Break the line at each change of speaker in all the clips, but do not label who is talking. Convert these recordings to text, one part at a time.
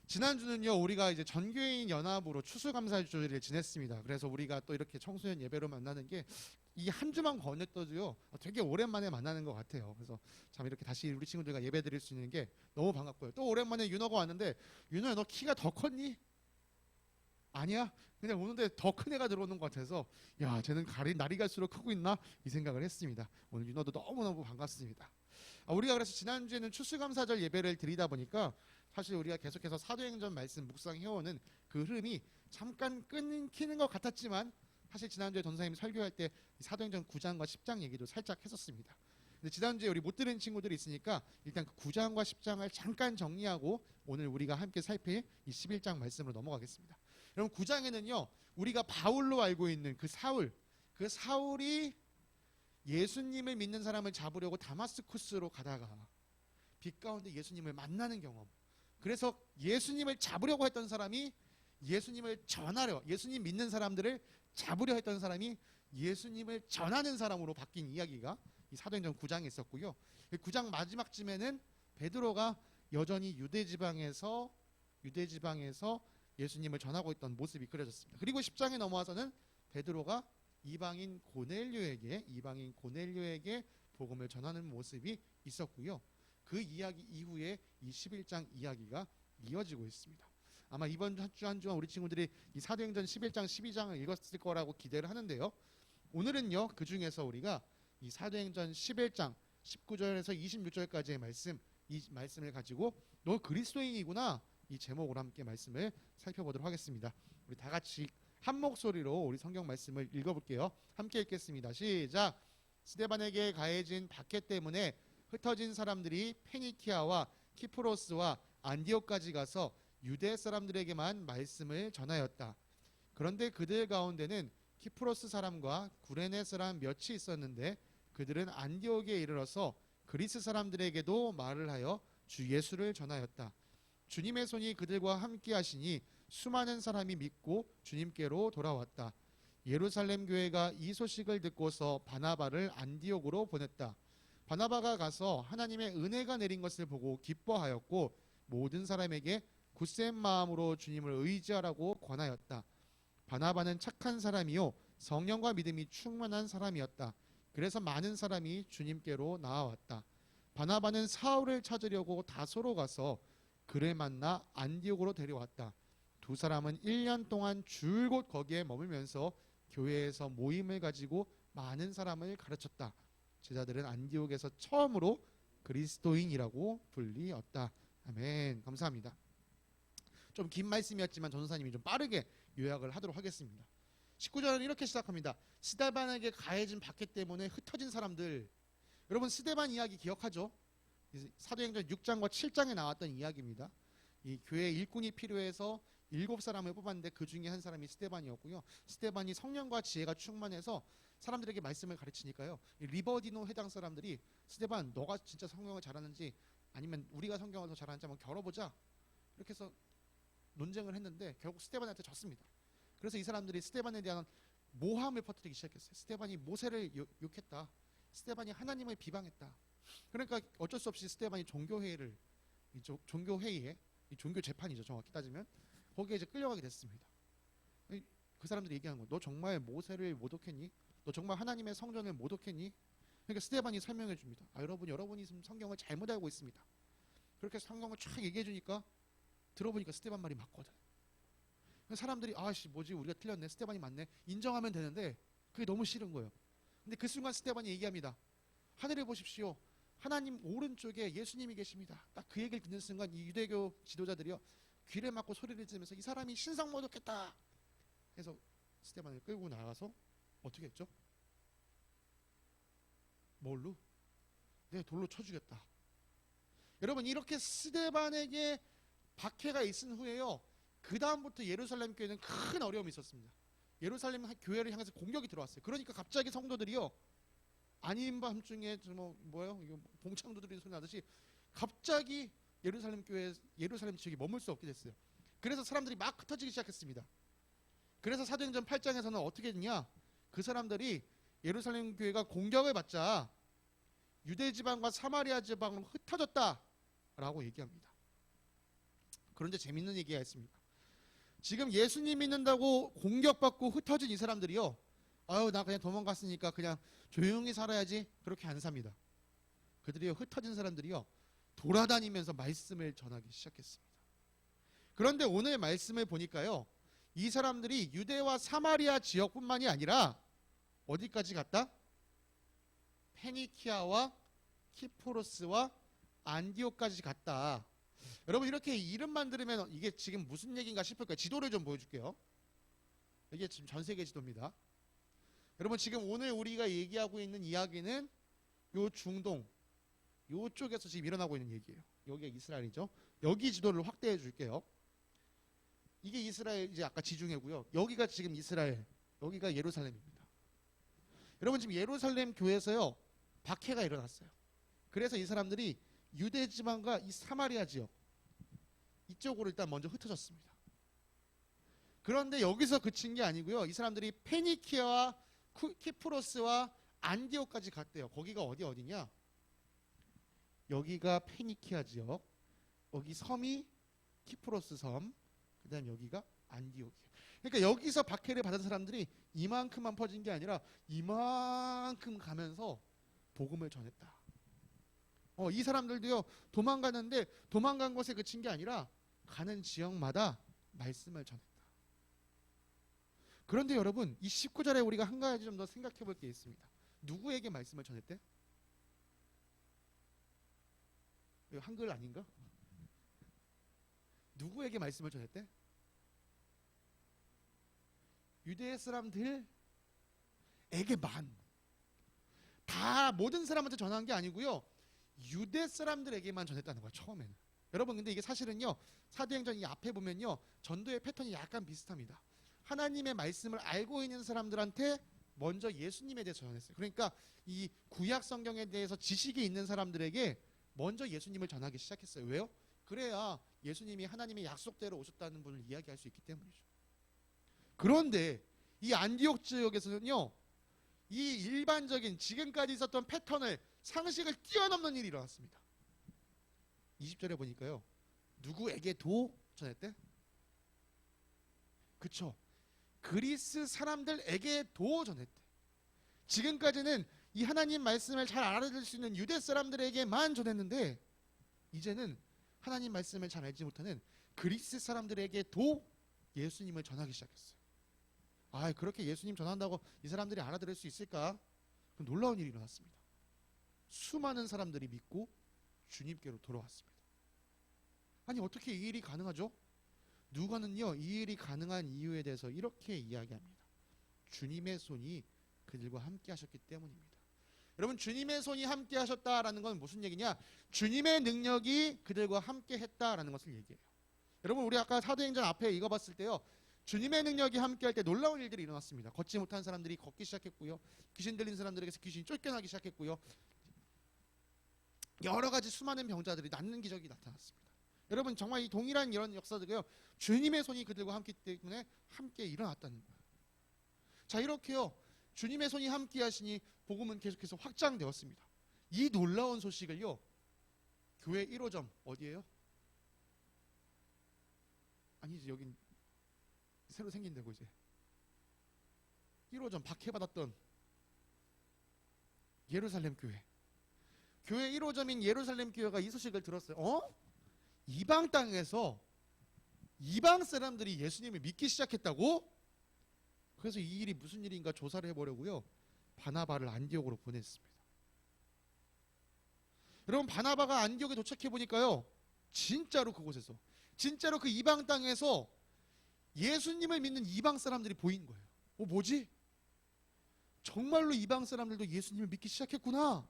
지난주는요, 우리가 이제 전교인 연합으로 추수감사주를 지냈습니다. 그래서 우리가 또 이렇게 청소년 예배로 만나는 게 이 한 주만 거냈더도요, 되게 오랜만에 만나는 것 같아요. 그래서 참 이렇게 다시 우리 친구들과 예배 드릴 수 있는 게 너무 반갑고요. 또 오랜만에 윤호가 왔는데, 윤호야, 너 키가 더 컸니? 아니야? 그냥 오는데 더 큰 애가 들어오는 것 같아서, 야, 쟤는 날이 갈수록 크고 있나? 이 생각을 했습니다. 오늘 윤호도 너무너무 반갑습니다. 우리가 그래서 지난주에는 추수감사절 예배를 드리다 보니까 사실 우리가 계속해서 사도행전 말씀 묵상해오는 그 흐름이 잠깐 끊기는 것 같았지만, 사실 지난주에 전사님이 설교할 때 사도행전 9장과 10장 얘기도 살짝 했었습니다. 근데 지난주에 우리 못 들은 친구들이 있으니까 일단 그 9장과 10장을 잠깐 정리하고 오늘 우리가 함께 살필 이 11장 말씀으로 넘어가겠습니다. 여러분, 9장에는요, 우리가 바울로 알고 있는 그 사울이 예수님을 믿는 사람을 잡으려고 다마스쿠스로 가다가 빛 가운데 예수님을 만나는 경험, 그래서 예수님을 잡으려고 했던 사람이 예수님을 전하려, 예수님 믿는 사람들을 잡으려 했던 사람이 예수님을 전하는 사람으로 바뀐 이야기가 이 사도행전 9장에 있었고요. 9장 마지막쯤에는 베드로가 여전히 유대지방에서 예수님을 전하고 있던 모습이 그려졌습니다. 그리고 10장에 넘어와서는 베드로가 이방인 고넬료에게 복음을 전하는 모습이 있었고요. 그 이야기 이후에 이 11장 이야기가 이어지고 있습니다. 아마 이번 한 주간 우리 친구들이 이 사도행전 11장, 12장을 읽었을 거라고 기대를 하는데요. 오늘은요, 그 중에서 우리가 이 사도행전 11장 19절에서 26절까지의 말씀, 이 말씀을 가지고 너 그리스도인이구나, 이 제목으로 함께 말씀을 살펴보도록 하겠습니다. 우리 다 같이 한 목소리로 우리 성경 말씀을 읽어볼게요. 함께 읽겠습니다. 시작. 스데반에게 가해진 박해 때문에 흩어진 사람들이 페니키아와 키프로스와 안디옥까지 가서 유대 사람들에게만 말씀을 전하였다. 그런데 그들 가운데는 키프로스 사람과 구레네 사람 몇이 있었는데 그들은 안디옥에 이르러서 그리스 사람들에게도 말을 하여 주 예수를 전하였다. 주님의 손이 그들과 함께 하시니 수많은 사람이 믿고 주님께로 돌아왔다. 예루살렘 교회가 이 소식을 듣고서 바나바를 안디옥으로 보냈다. 바나바가 가서 하나님의 은혜가 내린 것을 보고 기뻐하였고 모든 사람에게 굳센 마음으로 주님을 의지하라고 권하였다. 바나바는 착한 사람이요 성령과 믿음이 충만한 사람이었다. 그래서 많은 사람이 주님께로 나아왔다. 바나바는 사울을 찾으려고 다소로 가서 그를 만나 안디옥으로 데려왔다. 두 사람은 1년 동안 줄곧 거기에 머물면서 교회에서 모임을 가지고 많은 사람을 가르쳤다. 제자들은 안디옥에서 처음으로 그리스도인이라고 불리었다. 아멘. 감사합니다. 좀 긴 말씀이었지만 전도사님이 좀 빠르게 요약을 하도록 하겠습니다. 19절은 이렇게 시작합니다. 스데반에게 가해진 박해 때문에 흩어진 사람들. 여러분, 스데반 이야기 기억하죠? 사도행전 6장과 7장에 나왔던 이야기입니다. 이 교회 일꾼이 필요해서 7사람을 뽑았는데 그 중에 한 사람이 스데반이었고요. 스데반이 성령과 지혜가 충만해서 사람들에게 말씀을 가르치니까요, 리버디노 회당 사람들이 스데반, 너가 진짜 성경을 잘하는지 아니면 우리가 성경을 더 잘하는지 한번 겨뤄보자, 이렇게 해서 논쟁을 했는데 결국 스데반한테 졌습니다. 그래서 이 사람들이 스데반에 대한 모함을 퍼뜨리기 시작했어요. 스데반이 모세를 욕했다. 스데반이 하나님을 비방했다. 그러니까 어쩔 수 없이 스데반이 종교회의에, 이 종교 재판이죠, 정확히 따지면, 거기에 이제 끌려가게 됐습니다. 그 사람들이 얘기하는 거예요. 너 정말 모세를 모독했니? 너 정말 하나님의 성전을 모독했니? 그러니까 스데반이 설명해 줍니다. 여러분이 지금 성경을 잘못 알고 있습니다. 그렇게 성경을 쫙 얘기해 주니까 들어보니까 스데반 말이 맞거든. 사람들이 뭐지, 우리가 틀렸네, 스데반이 맞네, 인정하면 되는데 그게 너무 싫은 거예요. 근데 그 순간 스데반이 얘기합니다. 하늘을 보십시오. 하나님 오른쪽에 예수님이 계십니다. 딱 그 얘기를 듣는 순간 이 유대교 지도자들이요, 귀를 막고 소리를 지르면서 이 사람이 신성 모독했다 해서 스데반을 끌고 나가서 어떻게 했죠? 뭘로? 네, 돌로 쳐주겠다. 여러분, 이렇게 스데반에게 박해가 있은 후에요, 그 다음부터 예루살렘 교회는 큰 어려움이 있었습니다. 예루살렘 교회를 향해서 공격이 들어왔어요. 그러니까 갑자기 성도들이요, 아닌 밤중에 이거 봉창도 들리는 소리 나듯이 갑자기 예루살렘 지역에 머물 수 없게 됐어요. 그래서 사람들이 막 흩어지기 시작했습니다. 그래서 사도행전 8장에서는 어떻게 했냐, 그 사람들이 예루살렘 교회가 공격을 받자 유대 지방과 사마리아 지방으로 흩어졌다라고 얘기합니다. 그런데 재밌는 얘기가 있습니다. 지금 예수님 믿는다고 공격받고 흩어진 이 사람들이요, 아유 나 그냥 도망갔으니까 그냥 조용히 살아야지, 그렇게 안 삽니다. 그들이요, 흩어진 사람들이요, 돌아다니면서 말씀을 전하기 시작했습니다. 그런데 오늘 말씀을 보니까요, 이 사람들이 유대와 사마리아 지역뿐만이 아니라 어디까지 갔다? 페니키아와 키프로스와 안디옥까지 갔다. 여러분, 이렇게 이름만 들으면 이게 지금 무슨 얘기인가 싶을 거예요. 지도를 좀 보여줄게요. 이게 지금 전 세계 지도입니다. 여러분, 지금 오늘 우리가 얘기하고 있는 이야기는 요 중동 요쪽에서 지금 일어나고 있는 얘기예요. 여기가 이스라엘이죠. 여기 지도를 확대해 줄게요. 이게 이스라엘, 이제 아까 지중해고요. 여기가 지금 이스라엘, 여기가 예루살렘입니다. 여러분, 지금 예루살렘 교회에서요, 박해가 일어났어요. 그래서 이 사람들이 유대 지방과 이 사마리아 지역 이쪽으로 일단 먼저 흩어졌습니다. 그런데 여기서 그친 게 아니고요, 이 사람들이 페니키아와 키프로스와 안디옥까지 갔대요. 거기가 어디냐? 여기가 페니키아 지역, 여기 섬이 키프로스 섬, 그 다음 여기가 안디옥이에요. 그러니까 여기서 박해를 받은 사람들이 이만큼만 퍼진 게 아니라 이만큼 가면서 복음을 전했다. 이 사람들도요, 도망가는데 도망간 곳에 그친 게 아니라 가는 지역마다 말씀을 전했다. 그런데 여러분, 이 19절에 우리가 한 가지 좀 더 생각해 볼 게 있습니다. 누구에게 말씀을 전했대? 이거 한글 아닌가? 누구에게 말씀을 전했대? 유대 사람들에게만. 다 모든 사람한테 전한 게 아니고요, 유대 사람들에게만 전했다는 거야, 처음에는. 여러분, 근데 이게 사실은요, 사도행전 이 앞에 보면요, 전도의 패턴이 약간 비슷합니다. 하나님의 말씀을 알고 있는 사람들한테 먼저 예수님에 대해서 전했어요. 그러니까 이 구약 성경에 대해서 지식이 있는 사람들에게 먼저 예수님을 전하기 시작했어요. 왜요? 그래야 예수님이 하나님의 약속대로 오셨다는 분을 이야기할 수 있기 때문이죠. 그런데 이 안디옥 지역에서는요, 이 일반적인 지금까지 있었던 패턴을, 상식을 뛰어넘는 일이 일어났습니다. 20절에 보니까요, 누구에게도 전했대? 그쵸, 그리스 사람들에게도 전했대. 지금까지는 이 하나님 말씀을 잘 알아들을 수 있는 유대 사람들에게만 전했는데, 이제는 하나님 말씀을 잘 알지 못하는 그리스 사람들에게도 예수님을 전하기 시작했어요. 그렇게 예수님 전한다고 이 사람들이 알아들을 수 있을까? 그럼 놀라운 일이 일어났습니다. 수많은 사람들이 믿고 주님께로 돌아왔습니다. 아니, 어떻게 이 일이 가능하죠? 누가는요, 이 일이 가능한 이유에 대해서 이렇게 이야기합니다. 주님의 손이 그들과 함께 하셨기 때문입니다. 여러분, 주님의 손이 함께 하셨다라는 건 무슨 얘기냐? 주님의 능력이 그들과 함께 했다라는 것을 얘기해요. 여러분, 우리 아까 사도행전 앞에 읽어봤을 때요, 주님의 능력이 함께 할 때 놀라운 일들이 일어났습니다. 걷지 못한 사람들이 걷기 시작했고요, 귀신 들린 사람들에게서 귀신이 쫓겨나기 시작했고요, 여러 가지 수많은 병자들이 낫는 기적이 나타났습니다. 여러분, 정말 이 동일한 이런 역사들이요, 주님의 손이 그들과 함께 때문에 함께 일어났다는 거예요. 자, 이렇게요, 주님의 손이 함께 하시니 복음은 계속해서 확장되었습니다. 이 놀라운 소식을요, 교회 1호점 어디예요? 아니지, 여긴 새로 생긴 데고, 이제 1호점 박해받았던 예루살렘 교회, 교회 1호점인 예루살렘 교회가 이 소식을 들었어요. 이방 땅에서 이방 사람들이 예수님을 믿기 시작했다고? 그래서 이 일이 무슨 일인가 조사를 해보려고요, 바나바를 안디옥으로 보냈습니다. 여러분, 바나바가 안디옥에 도착해 보니까요, 진짜로 그곳에서, 진짜로 그 이방 땅에서 예수님을 믿는 이방 사람들이 보인 거예요. 뭐지? 정말로 이방 사람들도 예수님을 믿기 시작했구나.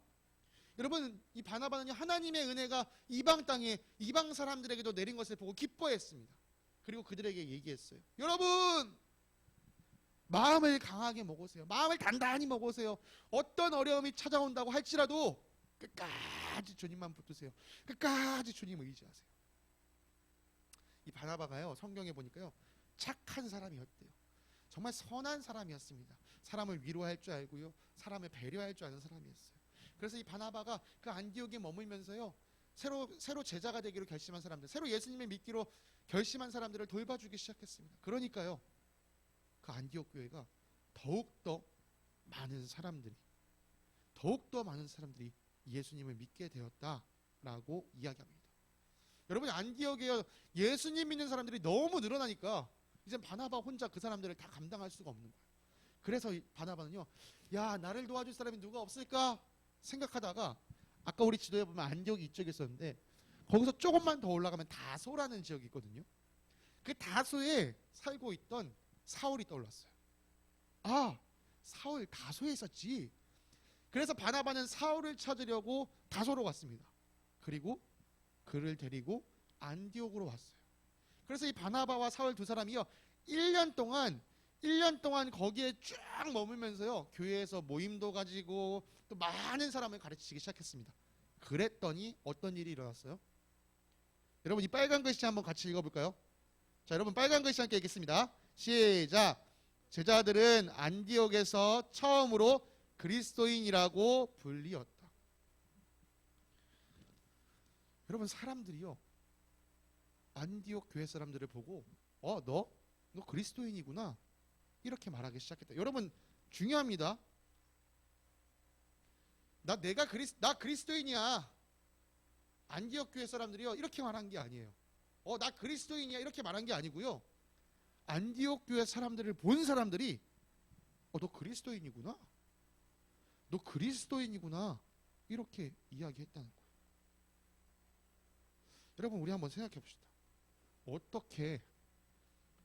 여러분, 이 바나바는 하나님의 은혜가 이방 땅에 이방 사람들에게도 내린 것을 보고 기뻐했습니다. 그리고 그들에게 얘기했어요. 여러분, 마음을 강하게 먹으세요. 마음을 단단히 먹으세요. 어떤 어려움이 찾아온다고 할지라도 끝까지 주님만 붙드세요. 끝까지 주님을 의지하세요. 이 바나바가요, 성경에 보니까요, 착한 사람이었대요. 정말 선한 사람이었습니다. 사람을 위로할 줄 알고요, 사람을 배려할 줄 아는 사람이었어요. 그래서 이 바나바가 그 안디옥에 머물면서요, 새로 제자가 되기로 결심한 사람들, 새로 예수님을 믿기로 결심한 사람들을 돌봐주기 시작했습니다. 그러니까요, 그 안디옥 교회가 더욱더 많은 사람들이 예수님을 믿게 되었다라고 이야기합니다. 여러분, 안디옥에 예수님 믿는 사람들이 너무 늘어나니까 이제 바나바 혼자 그 사람들을 다 감당할 수가 없는 거예요. 그래서 바나바는요, 야, 나를 도와줄 사람이 누가 없을까 생각하다가, 아까 우리 지도에 보면 안디옥이 이쪽에 있었는데 거기서 조금만 더 올라가면 다소라는 지역이 있거든요. 그 다소에 살고 있던 사울이 떠올랐어요. 아, 사울 다소에 있었지. 그래서 바나바는 사울을 찾으려고 다소로 갔습니다. 그리고 그를 데리고 안디옥으로 왔어요. 그래서 이 바나바와 사울 두 사람이요, 1년 동안 거기에 쫙 머물면서요, 교회에서 모임도 가지고 또 많은 사람을 가르치기 시작했습니다. 그랬더니 어떤 일이 일어났어요? 여러분, 이 빨간 글씨 한번 같이 읽어볼까요? 자, 여러분, 빨간 글씨 함께 읽겠습니다. 시작. 제자들은 안디옥에서 처음으로 그리스도인이라고 불리었다. 여러분, 사람들이요, 안디옥 교회 사람들을 보고 너 그리스도인이구나 이렇게 말하기 시작했다. 여러분, 중요합니다. 나 그리스도인이야. 안디옥 교회 사람들이요, 이렇게 말한 게 아니에요. 나 그리스도인이야 이렇게 말한 게 아니고요. 안디옥 교회 사람들을 본 사람들이 너 그리스도인이구나. 이렇게 이야기했다는 거예요. 여러분, 우리 한번 생각해 봅시다. 어떻게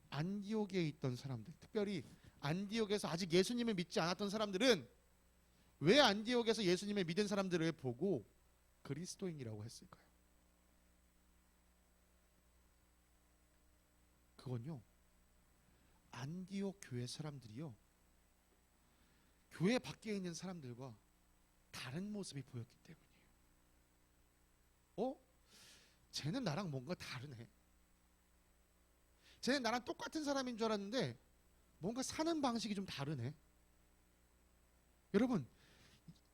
안디옥에 있던 사람들, 특별히 안디옥에서 아직 예수님을 믿지 않았던 사람들은 왜 안디옥에서 예수님을 믿은 사람들을 보고 그리스도인이라고 했을까요? 그건요, 안디옥 교회 사람들이요, 교회 밖에 있는 사람들과 다른 모습이 보였기 때문이에요. 쟤는 나랑 뭔가 다르네. 쟤는 나랑 똑같은 사람인 줄 알았는데 뭔가 사는 방식이 좀 다르네. 여러분,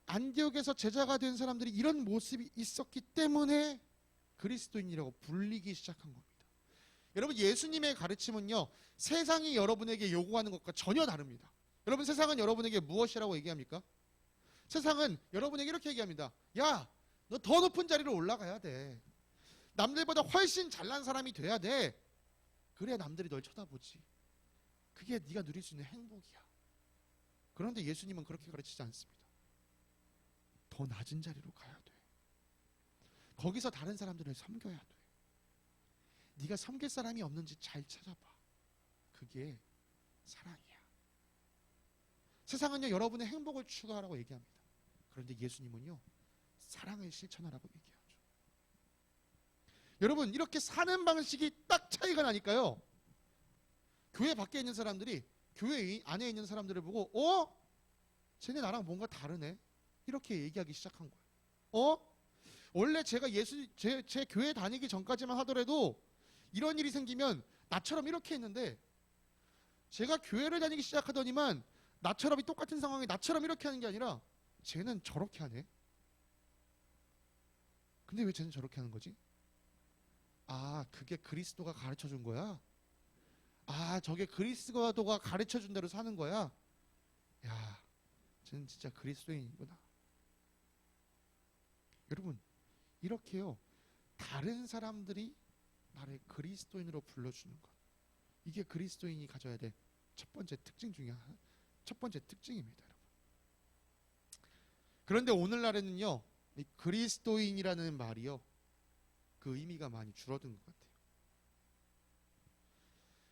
안디옥에서 제자가 된 사람들이 이런 모습이 있었기 때문에 그리스도인이라고 불리기 시작한 겁니다. 여러분, 예수님의 가르침은요, 세상이 여러분에게 요구하는 것과 전혀 다릅니다. 여러분, 세상은 여러분에게 무엇이라고 얘기합니까? 세상은 여러분에게 이렇게 얘기합니다. 야, 너 더 높은 자리로 올라가야 돼. 남들보다 훨씬 잘난 사람이 돼야 돼. 그래야 남들이 널 쳐다보지. 그게 네가 누릴 수 있는 행복이야. 그런데 예수님은 그렇게 가르치지 않습니다. 더 낮은 자리로 가야 돼. 거기서 다른 사람들을 섬겨야 돼. 네가 섬길 사람이 없는지 잘 찾아봐. 그게 사랑이야. 세상은요, 여러분의 행복을 추구하라고 얘기합니다. 그런데 예수님은요, 사랑을 실천하라고 얘기하죠. 여러분, 이렇게 사는 방식이 딱 차이가 나니까요, 교회 밖에 있는 사람들이 교회 안에 있는 사람들을 보고 쟤네 나랑 뭔가 다르네 이렇게 얘기하기 시작한 거예요. 원래 제가 제 교회 다니기 전까지만 하더라도 이런 일이 생기면 나처럼 이렇게 했는데, 제가 교회를 다니기 시작하더니만 나처럼 이 똑같은 상황에 나처럼 이렇게 하는 게 아니라 쟤는 저렇게 하네. 근데 왜 쟤는 저렇게 하는 거지? 아, 그게 그리스도가 가르쳐 준 거야? 아, 저게 그리스도가 가르쳐 준 대로 사는 거야? 야, 쟤는 진짜 그리스도인이구나. 여러분, 이렇게요, 다른 사람들이 나를 그리스도인으로 불러주는 것, 이게 그리스도인이 가져야 될 첫 번째 특징입니다, 여러분. 그런데 오늘날에는요, 이 그리스도인이라는 말이요, 그 의미가 많이 줄어든 것 같아요.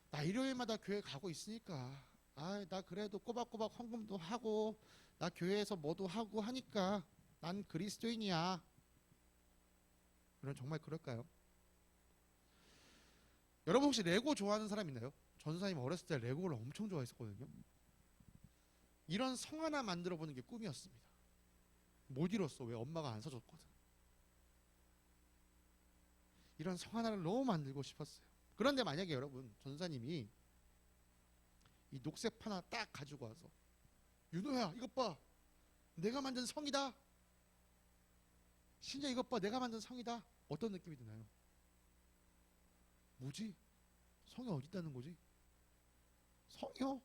나 일요일마다 교회 가고 있으니까, 나 그래도 꼬박꼬박 헌금도 하고 나 교회에서 뭐도 하고 하니까 난 그리스도인이야. 여러분, 정말 그럴까요? 여러분, 혹시 레고 좋아하는 사람 있나요? 전사님 어렸을 때 레고를 엄청 좋아했었거든요. 이런 성 하나 만들어 보는 게 꿈이었습니다. 못 이뤘어. 왜? 엄마가 안 사줬거든. 이런 성 하나를 너무 만들고 싶었어요. 그런데 만약에 여러분, 전사님이 이 녹색 판 하나 딱 가지고 와서, 윤호야, 이것 봐, 내가 만든 성이다. 신재, 이것 봐, 내가 만든 성이다. 어떤 느낌이 드나요? 뭐지? 성이 어디 있다는 거지? 성이요?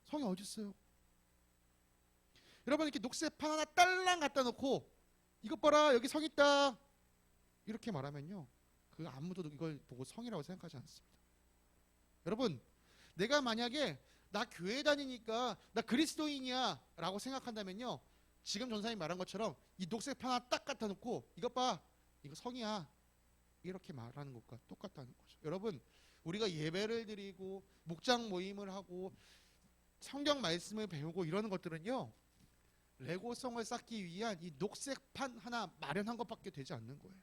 성이 어디 있어요? 여러분, 이렇게 녹색판 하나 딸랑 갖다 놓고 이것 봐라, 여기 성 있다, 이렇게 말하면요, 그 아무도 이걸 보고 성이라고 생각하지 않습니다. 여러분, 내가 만약에 나 교회 다니니까 나 그리스도인이야 라고 생각한다면요, 지금 전사님이 말한 것처럼 이 녹색판 하나 딱 갖다 놓고 이것 봐, 이거 성이야, 이렇게 말하는 것과 똑같다는 거죠. 여러분, 우리가 예배를 드리고 목장 모임을 하고 성경 말씀을 배우고 이러는 것들은요, 레고성을 쌓기 위한 이 녹색판 하나 마련한 것밖에 되지 않는 거예요.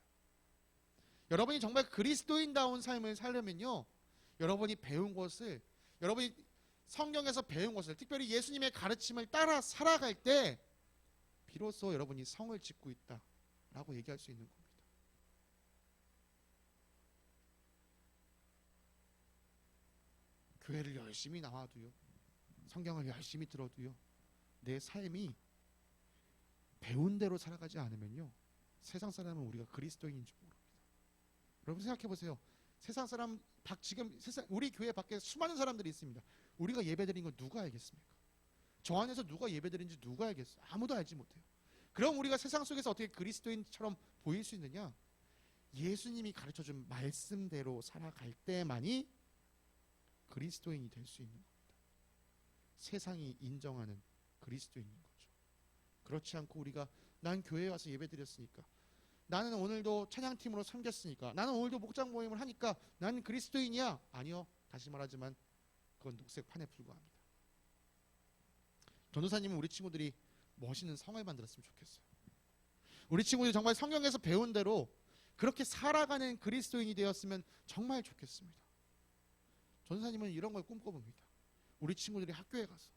여러분이 정말 그리스도인다운 삶을 살려면요, 여러분이 배운 것을, 여러분이 성경에서 배운 것을, 특별히 예수님의 가르침을 따라 살아갈 때 비로소 여러분이 성을 짓고 있다라고 얘기할 수 있는 겁니다. 교회를 열심히 나와도요, 성경을 열심히 들어도요, 내 삶이 배운 대로 살아가지 않으면요, 세상 사람은 우리가 그리스도인인 줄 모릅니다. 여러분 생각해 보세요. 세상 사람, 지금 우리 교회 밖에 수많은 사람들이 있습니다. 우리가 예배드린 건 누가 알겠습니까? 저 안에서 누가 예배드린지 누가 알겠어요? 아무도 알지 못해요. 그럼 우리가 세상 속에서 어떻게 그리스도인처럼 보일 수 있느냐? 예수님이 가르쳐준 말씀대로 살아갈 때만이 그리스도인이 될 수 있는 겁니다. 세상이 인정하는 그리스도인인 거죠. 그렇지 않고 우리가 난 교회에 와서 예배드렸으니까, 나는 오늘도 찬양팀으로 섬겼으니까, 나는 오늘도 목장 모임을 하니까 나는 그리스도인이야. 아니요, 다시 말하지만 그건 녹색판에 불과합니다. 전도사님은 우리 친구들이 멋있는 성을 만들었으면 좋겠어요. 우리 친구들이 정말 성경에서 배운 대로 그렇게 살아가는 그리스도인이 되었으면 정말 좋겠습니다. 전도사님은 이런 걸 꿈꿔봅니다. 우리 친구들이 학교에 가서,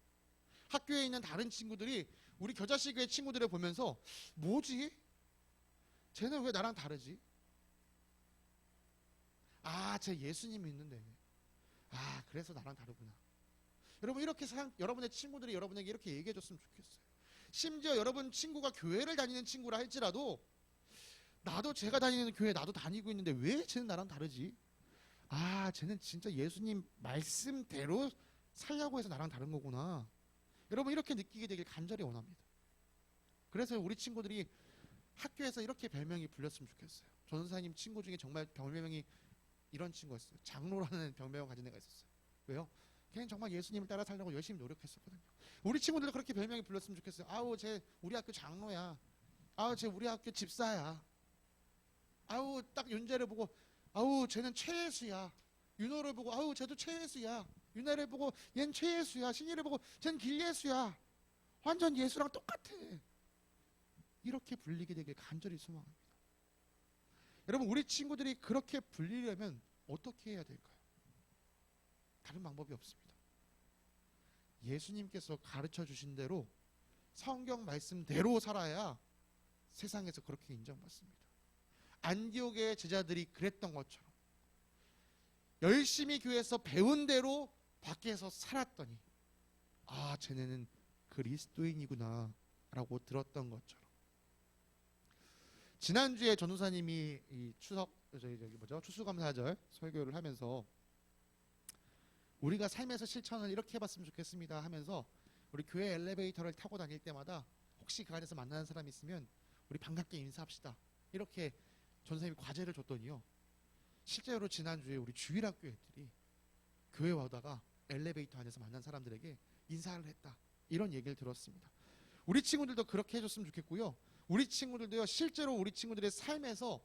학교에 있는 다른 친구들이 우리 겨자씨교회 친구들을 보면서, 뭐지? 쟤는 왜 나랑 다르지? 아, 쟤 예수님 믿는데, 아, 그래서 나랑 다르구나. 여러분, 이렇게 여러분의 친구들이 여러분에게 이렇게 얘기해 줬으면 좋겠어요. 심지어 여러분 친구가 교회를 다니는 친구라 할지라도, 나도 제가 다니는 교회 나도 다니고 있는데 왜 쟤는 나랑 다르지? 아, 쟤는 진짜 예수님 말씀대로 살려고 해서 나랑 다른 거구나. 여러분, 이렇게 느끼게 되길 간절히 원합니다. 그래서 우리 친구들이 학교에서 이렇게 별명이 불렸으면 좋겠어요. 전도사님 친구 중에 정말 별명이 이런 친구였어요. 장로라는 별명을 가진 애가 있었어요. 왜요? 걔는 정말 예수님을 따라 살려고 열심히 노력했었거든요. 우리 친구들도 그렇게 별명이 불렸으면 좋겠어요. 아우, 쟤 우리 학교 장로야. 아우, 쟤 우리 학교 집사야. 아우, 딱 윤재를 보고, 아우, 쟤는 최예수야. 윤호를 보고, 아우, 쟤도 최예수야. 윤혜를 보고, 얜 최예수야. 신이를 보고, 쟤는 길예수야. 완전 예수랑 똑같아. 이렇게 불리게 되길 간절히 소망합니다. 여러분, 우리 친구들이 그렇게 불리려면 어떻게 해야 될까요? 다른 방법이 없습니다. 예수님께서 가르쳐 주신 대로 성경 말씀대로 살아야 세상에서 그렇게 인정받습니다. 안디옥의 제자들이 그랬던 것처럼 열심히 교회에서 배운 대로 밖에서 살았더니, 아, 쟤네는 그리스도인이구나 라고 들었던 것처럼, 지난주에 전도사님이 이 추수감사절 설교를 하면서 우리가 삶에서 실천을 이렇게 해봤으면 좋겠습니다 하면서, 우리 교회 엘리베이터를 타고 다닐 때마다 혹시 그 안에서 만나는 사람이 있으면 우리 반갑게 인사합시다, 이렇게 전도사님이 과제를 줬더니요, 실제로 지난주에 우리 주일학교 애들이 교회 와다가 엘리베이터 안에서 만난 사람들에게 인사를 했다, 이런 얘기를 들었습니다. 우리 친구들도 그렇게 해줬으면 좋겠고요, 우리 친구들도요, 실제로 우리 친구들의 삶에서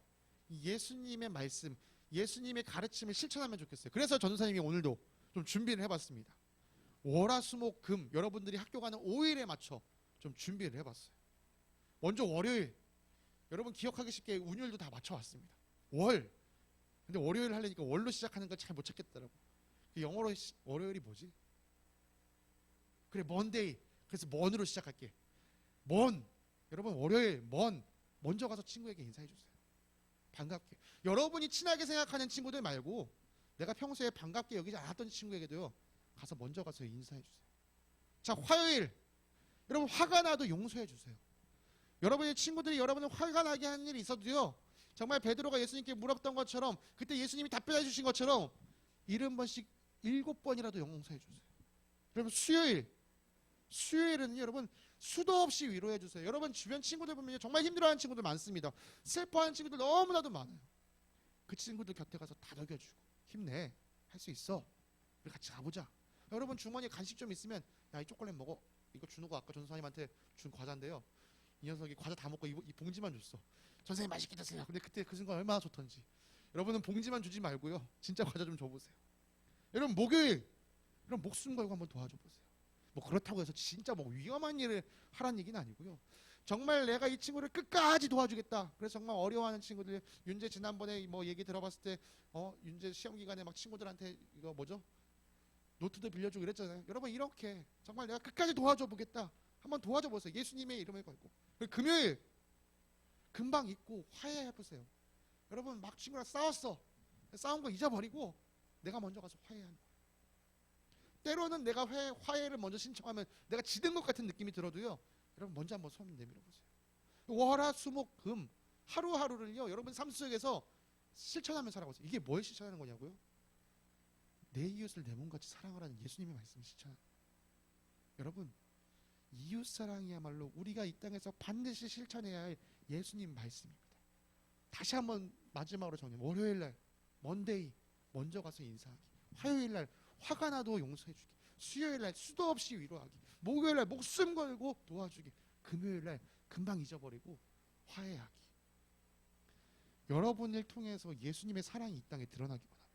예수님의 말씀, 예수님의 가르침을 실천하면 좋겠어요. 그래서 전도사님이 오늘도 좀 준비를 해봤습니다. 월화수목금 여러분들이 학교 가는 5일에 맞춰 좀 준비를 해봤어요. 먼저 월요일, 여러분 기억하기 쉽게 운율도 다 맞춰왔습니다. 월, 근데 월요일 하려니까 월로 시작하는 걸 잘 못 찾겠더라고. 영어로 월요일이 뭐지? 그래, 먼데이. 그래서 먼으로 시작할게. 먼. 여러분, 월요일 먼저 가서 친구에게 인사해주세요. 반갑게. 여러분이 친하게 생각하는 친구들 말고 내가 평소에 반갑게 여기지 않았던 친구에게도요, 가서 먼저 가서 인사해주세요. 자, 화요일, 여러분 화가 나도 용서해주세요. 여러분의 친구들이 여러분을 화가 나게 하는 일이 있어도요, 정말 베드로가 예수님께 물었던 것처럼, 그때 예수님이 답변해 주신 것처럼 70번씩 7번이라도 용서해 주세요. 여러분 수요일은 여러분 수도 없이 위로해 주세요. 여러분 주변 친구들 보면 정말 힘들어하는 친구들 많습니다. 슬퍼하는 친구들 너무나도 많아요. 그 친구들 곁에 가서 다독여주고 힘내, 할 수 있어, 우리 같이 가보자. 여러분 주머니에 간식 좀 있으면 야, 이 초콜릿 먹어. 이거 준우 가 아까 전사님한테 준 과자인데요, 이 녀석이 과자 다 먹고 이 봉지만 줬어. 전사님 맛있게 드세요. 근데 그때 그 순간 얼마나 좋던지. 여러분은 봉지만 주지 말고요, 진짜 과자 좀 줘보세요. 여러분 목요일 여러분 목숨 걸고 한번 도와줘 보세요. 뭐 그렇다고 해서 진짜 뭐 위험한 일을 하라는 얘기는 아니고요, 정말 내가 이 친구를 끝까지 도와주겠다. 그래서 정말 어려워하는 친구들, 윤재 지난번에 뭐 얘기 들어봤을 때 윤재 시험 기간에 막 친구들한테 이거 뭐죠? 노트도 빌려주고 이랬잖아요. 여러분 이렇게 정말 내가 끝까지 도와줘 보겠다. 한번 도와줘 보세요. 예수님의 이름을 걸고. 금요일 금방 잊고 화해해 보세요. 여러분 막 친구랑 싸웠어. 싸운 거 잊어버리고 내가 먼저 가서 화해하는 거예요. 때로는 내가 화해를 먼저 신청하면 내가 지든 것 같은 느낌이 들어도요, 여러분 먼저 한번 손 내밀어 보세요. 월화수목금 하루하루를요, 여러분 삶 속에서 실천하며 살아가세요. 이게 뭘 실천하는 거냐고요? 내 이웃을 내 몸같이 사랑하라는 예수님의 말씀을 실천하는 거예요. 여러분 이웃사랑이야말로 우리가 이 땅에서 반드시 실천해야 할 예수님 말씀입니다. 다시 한번 마지막으로 정리해. 월요일날 먼데이 먼저 가서 인사하기, 화요일날 화가 나도 용서해주기, 수요일날 수도 없이 위로하기, 목요일날 목숨 걸고 도와주기, 금요일날 금방 잊어버리고 화해하기. 여러분을 통해서 예수님의 사랑이 이 땅에 드러나기 원합니다.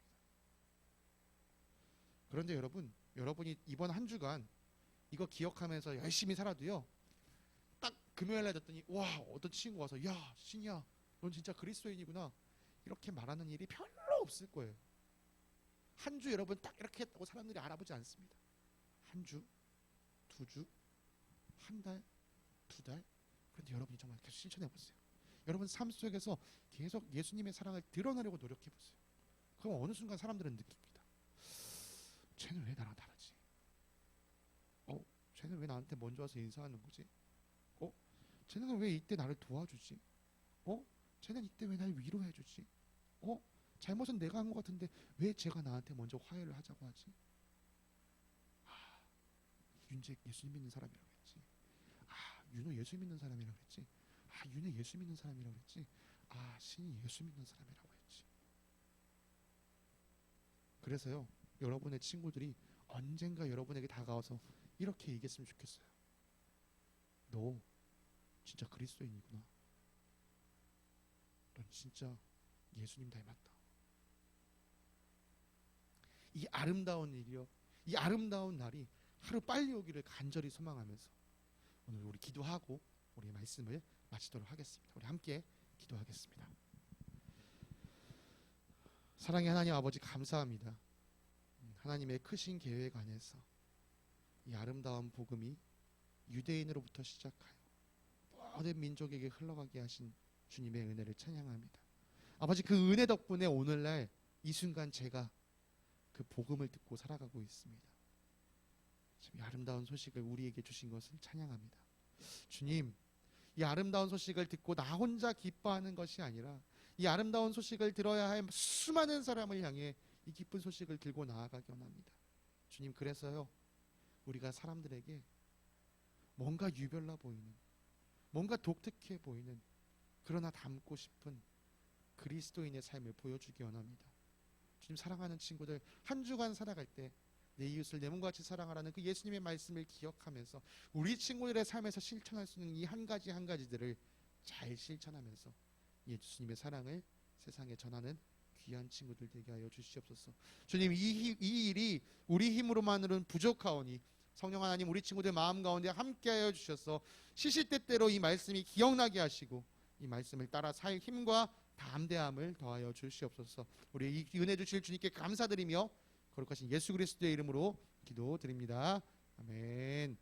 그런데 여러분이 이번 한 주간 이거 기억하면서 열심히 살아도요, 딱 금요일날 됐더니 와, 어떤 친구 와서 야 신이야 넌 진짜 그리스도인이구나 이렇게 말하는 일이 별로 없을 거예요. 한 주 여러분 딱 이렇게 했다고 사람들이 알아보지 않습니다. 한 주, 두 주, 한 달, 두 달. 그런데 여러분이 정말 계속 실천해 보세요. 여러분 삶 속에서 계속 예수님의 사랑을 드러내려고 노력해 보세요. 그럼 어느 순간 사람들은 느낍니다. 쟤는 왜 나랑 다르지? 쟤는 왜 나한테 먼저 와서 인사하는 거지? 쟤는 왜 이때 나를 도와주지? 쟤는 이때 왜 날 위로해 주지? 잘못은 내가 한 것 같은데 왜 쟤가 나한테 먼저 화해를 하자고 하지? 윤재 예수 믿는 사람이라고 했지. 윤호 예수 믿는 사람이라고 했지. 윤혜 예수 믿는 사람이라고 했지. 신이 예수 믿는 사람이라고 했지. 그래서요, 여러분의 친구들이 언젠가 여러분에게 다가와서 이렇게 얘기했으면 좋겠어요. 너 진짜 그리스도인이구나. 넌 진짜 예수님 닮았다. 이 아름다운 일이요, 이 아름다운 날이 하루 빨리 오기를 간절히 소망하면서 오늘 우리 기도하고 우리 말씀을 마치도록 하겠습니다. 우리 함께 기도하겠습니다. 사랑의 하나님 아버지, 감사합니다. 하나님의 크신 계획 안에서 이 아름다운 복음이 유대인으로부터 시작하여 모든 민족에게 흘러가게 하신 주님의 은혜를 찬양합니다. 아버지, 그 은혜 덕분에 오늘날 이 순간 제가 그 복음을 듣고 살아가고 있습니다. 이 아름다운 소식을 우리에게 주신 것을 찬양합니다. 주님, 이 아름다운 소식을 듣고 나 혼자 기뻐하는 것이 아니라 이 아름다운 소식을 들어야 할 수많은 사람을 향해 이 기쁜 소식을 들고 나아가기 원합니다. 주님, 그래서요, 우리가 사람들에게 뭔가 유별나 보이는, 뭔가 독특해 보이는, 그러나 닮고 싶은 그리스도인의 삶을 보여주기 원합니다. 주님, 사랑하는 친구들 한 주간 살아갈 때 내 이웃을 내 몸같이 사랑하라는 그 예수님의 말씀을 기억하면서 우리 친구들의 삶에서 실천할 수 있는 이 한 가지 한 가지들을 잘 실천하면서 예수님의 사랑을 세상에 전하는 귀한 친구들 되게 하여 주시옵소서. 주님, 이 일이 우리 힘으로만으로는 부족하오니 성령 하나님, 우리 친구들 마음 가운데 함께하여 주셔서 시시때때로 이 말씀이 기억나게 하시고 이 말씀을 따라 살 힘과 담대함을 더하여 주시옵소서. 우리 이 은혜 주실 주님께 감사드리며 거룩하신 예수 그리스도의 이름으로 기도드립니다. 아멘.